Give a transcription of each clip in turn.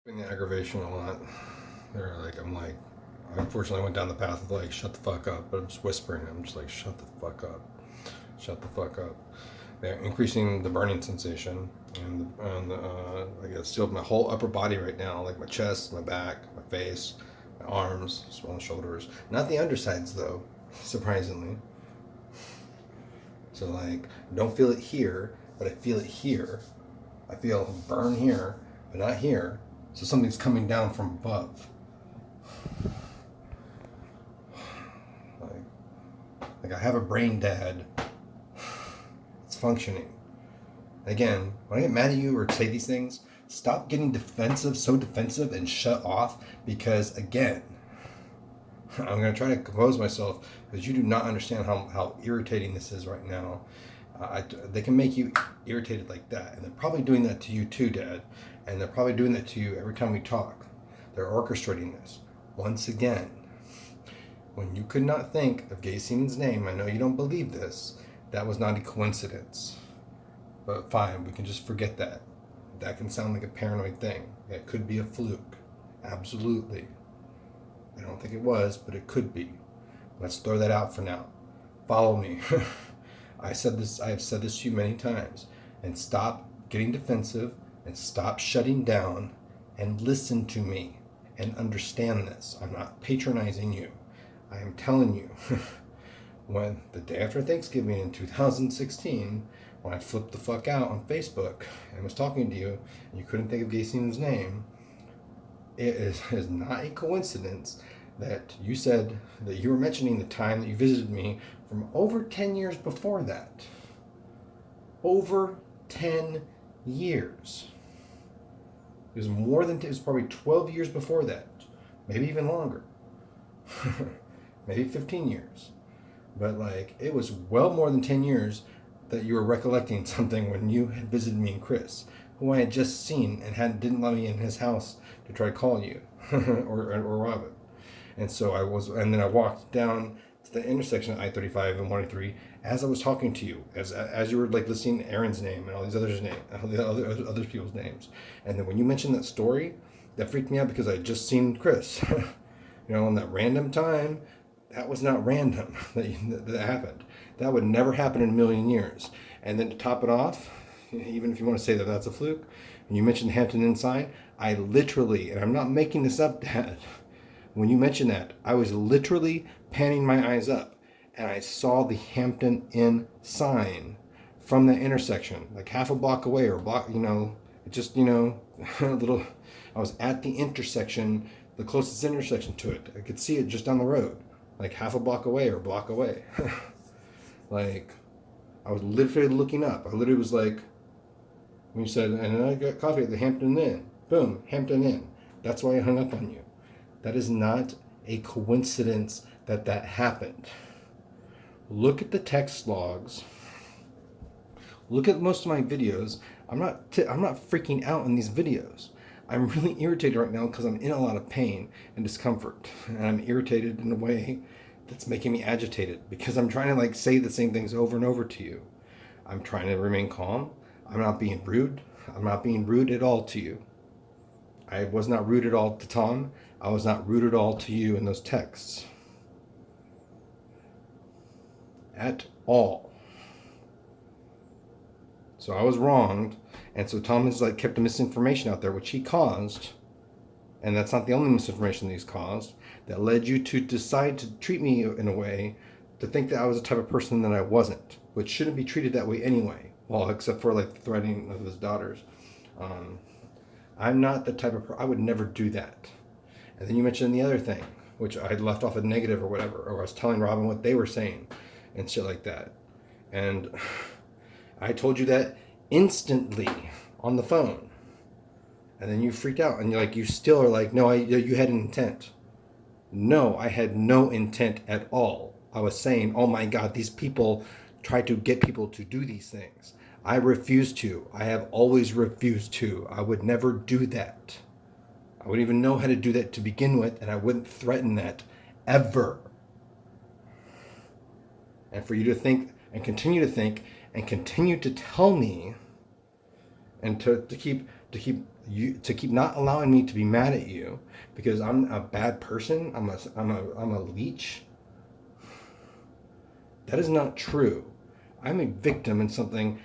In the aggravation a lot. I unfortunately went down the path of like, shut the fuck up, but I'm just whispering. I'm just like, shut the fuck up, shut the fuck up. They're increasing the burning sensation, and I get still my whole upper body right now, like my chest, my back, my face, my arms, small shoulders. Not the undersides though, surprisingly. So like, I don't feel it here, but I feel it here. I feel burn here, but not here. So something's coming down from above. Like I have a brain dad. It's functioning. Again, when I get mad at you or say these things, stop getting defensive, so defensive, and shut off. Because again, I'm going to try to compose myself because you do not understand how irritating this is right now. They can make you irritated like that, and they're probably doing that to you too, Dad. And they're probably doing that to you every time we talk. They're orchestrating this. Once again, when you could not think of Gay Seaman's name, I know you don't believe this, that was not a coincidence. But fine, we can just forget that. That can sound like a paranoid thing. It could be a fluke. Absolutely. I don't think it was, but it could be. Let's throw that out for now. Follow me. I have said this to you many times. And stop getting defensive and stop shutting down and listen to me and understand this. I'm not patronizing you. I am telling you, when the day after Thanksgiving in 2016, when I flipped the fuck out on Facebook and was talking to you and you couldn't think of Gay Seaman's name, it is not a coincidence that you said that you were mentioning the time that you visited me from over 10 years before that. Over 10 years. It was probably 12 years before that. Maybe even longer. Maybe 15 years. But like, it was well more than 10 years that you were recollecting something when you had visited me and Chris, who I had just seen and didn't let me in his house to try to call you or rob it. And so and then I walked down to the intersection of I-35 and 183 as I was talking to you, as you were like listing Aaron's name and all these other people's names. And then when you mentioned that story, that freaked me out because I had just seen Chris. On that random time, that was not random that happened. That would never happen in a million years. And then to top it off, even if you want to say that that's a fluke, when you mentioned Hampton Inn sign, I literally, and I'm not making this up, Dad, when you mentioned that, I was literally panning my eyes up and I saw the Hampton Inn sign from that intersection, like half a block away or a block, a little, I was at the intersection, the closest intersection to it. I could see it just down the road, like half a block away or a block away. Like, I was literally looking up. I literally was like, when you said, and I got coffee at the Hampton Inn. Boom, Hampton Inn. That's why I hung up on you. That is not a coincidence that happened. Look at the text logs. Look at most of my videos. I'm not freaking out in these videos. I'm really irritated right now because I'm in a lot of pain and discomfort. And I'm irritated in a way that's making me agitated because I'm trying to like say the same things over and over to you. I'm trying to remain calm. I'm not being rude. I'm not being rude at all to you. I was not rude at all to Tom. I was not rude at all to you in those texts. At all. So I was wronged, and so Tom has like kept the misinformation out there, which he caused, and that's not the only misinformation that he's caused, that led you to decide to treat me in a way to think that I was the type of person that I wasn't, which shouldn't be treated that way anyway. Well, except for like threatening of his daughters. I'm not the type of I would never do that. And then you mentioned the other thing, which I had left off a negative or whatever, or I was telling Robin what they were saying and shit like that. And I told you that instantly on the phone. And then you freaked out and you still are like, no, you had an intent. No, I had no intent at all. I was saying, oh my God, these people try to get people to do these things. I refuse to. I have always refused to. I would never do that. I wouldn't even know how to do that to begin with, and I wouldn't threaten that ever. And for you to think and continue to tell me and to keep to keep not allowing me to be mad at you because I'm a bad person. I'm a leech. That is not true. I'm a victim in something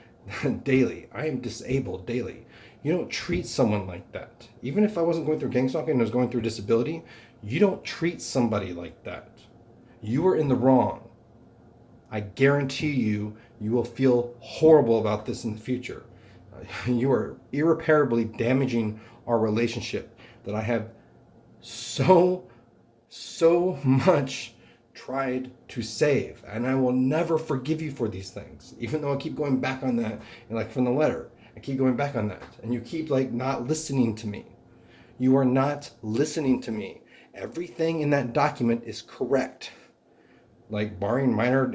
daily. I am disabled daily. You don't treat someone like that. Even if I wasn't going through gang stalking and I was going through disability, you don't treat somebody like that. You are in the wrong. I guarantee you, you will feel horrible about this in the future. You are irreparably damaging our relationship that I have so much tried to save, and I will never forgive you for these things, even though I keep going back on that. And like from the letter, I keep going back on that, and you keep like not listening to me. You are not listening to me. Everything in that document is correct, like barring minor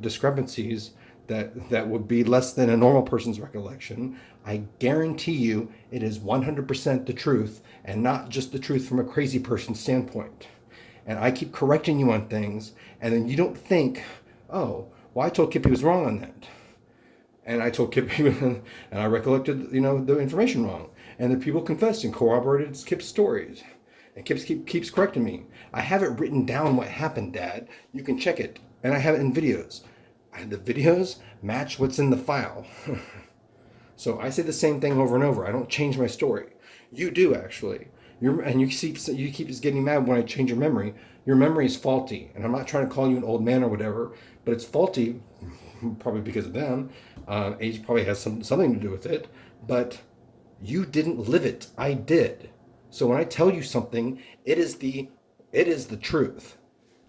discrepancies that would be less than a normal person's recollection. I guarantee you it is 100% the truth, and not just the truth from a crazy person's standpoint. And I keep correcting you on things, and then you don't think, oh, well, I told Kip he was wrong on that. And I told Kip, and I recollected, the information wrong. And the people confessed and corroborated Kip's stories. And Kip keeps correcting me. I have it written down what happened, Dad. You can check it. And I have it in videos. And the videos match what's in the file. So I say the same thing over and over. I don't change my story. You do, actually. You keep just getting mad when I change your memory. Your memory is faulty, and I'm not trying to call you an old man or whatever, but it's faulty, probably because of them. Age probably has something to do with it, but you didn't live it. I did. So when I tell you something, it is the truth.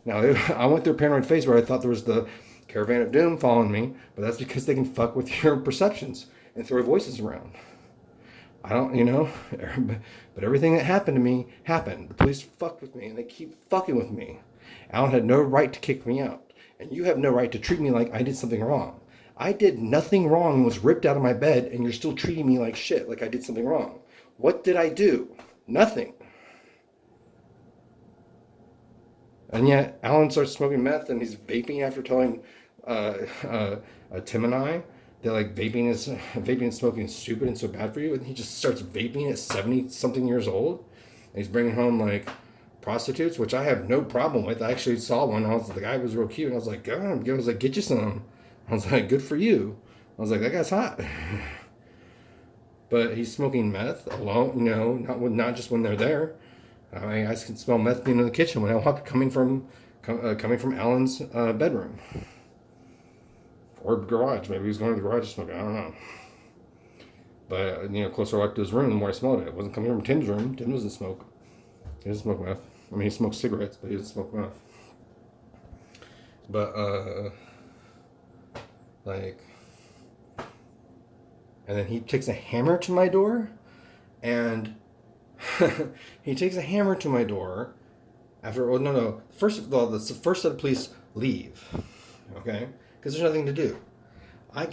Now I went through a paranoid phase where I thought there was the caravan of doom following me, but that's because they can fuck with your perceptions and throw voices around. I don't, but everything that happened to me happened. The police fucked with me, and they keep fucking with me. Alan had no right to kick me out, and you have no right to treat me like I did something wrong. I did nothing wrong and was ripped out of my bed, and you're still treating me like shit, like I did something wrong. What did I do? Nothing. And yet, Alan starts smoking meth, and he's vaping after telling Tim and I that like vaping and smoking is stupid and so bad for you, and he just starts vaping at 70 something years old, and he's bringing home like prostitutes, which I have no problem with. I actually saw one. The guy was real cute, and I was like, God, I was like, get you some. I was like, good for you. I was like, that guy's hot. But he's smoking meth alone, not just when they're there. I can smell meth being in the kitchen when I walk coming from Alan's bedroom. Or garage. Maybe he was going to the garage to smoke it. I don't know. But, closer I walked to his room, the more I smelled it. It wasn't coming from Tim's room. Tim doesn't smoke. He doesn't smoke meth. I mean, he smokes cigarettes, but he doesn't smoke meth. But, and then he takes a hammer to my door, and he takes a hammer to my door after, first of all, the first set of police leave, okay? Because there's nothing to do. I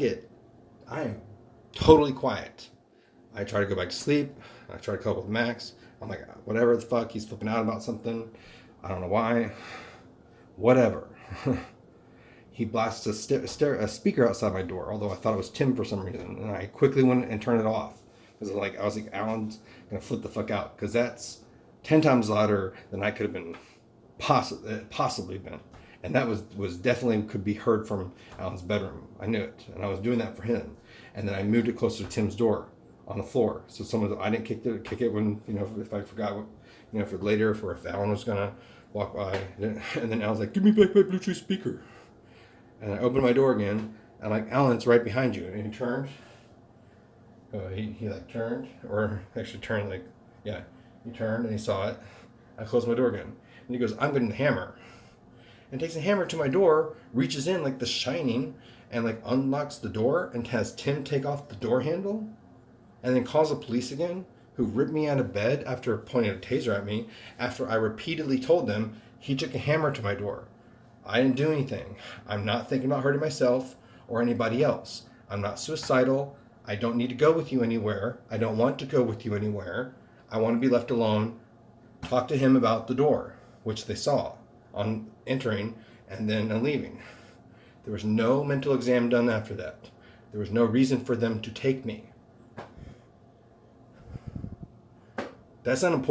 am totally quiet. I try to go back to sleep. I try to couple with Max. I'm like, whatever the fuck, he's flipping out about something. I don't know why. Whatever. He blasts a speaker outside my door, although I thought it was Tim for some reason. And I quickly went and turned it off. Because I was like, Alan's going to flip the fuck out. Because that's 10 times louder than I could have been possibly been. And that was definitely could be heard from Alan's bedroom. I knew it. And I was doing that for him. And then I moved it closer to Tim's door on the floor. So I didn't kick it when, if I forgot what, if later, if Alan was going to walk by. And then Alan's like, give me back my Bluetooth speaker. And I opened my door again. I'm like, Alan, it's right behind you. And he turned. He like turned, or actually turned he turned and he saw it. I closed my door again. And he goes, I'm getting the hammer. And takes a hammer to my door, reaches in like The Shining, and like unlocks the door and has Tim take off the door handle, and then calls the police again, who ripped me out of bed after pointing a taser at me, after I repeatedly told them he took a hammer to my door. I didn't do anything. I'm not thinking about hurting myself or anybody else. I'm not suicidal. I don't need to go with you anywhere. I don't want to go with you anywhere. I want to be left alone. Talk to him about the door, which they saw on entering and then leaving. There was no mental exam done after that. There was no reason for them to take me. That's not important.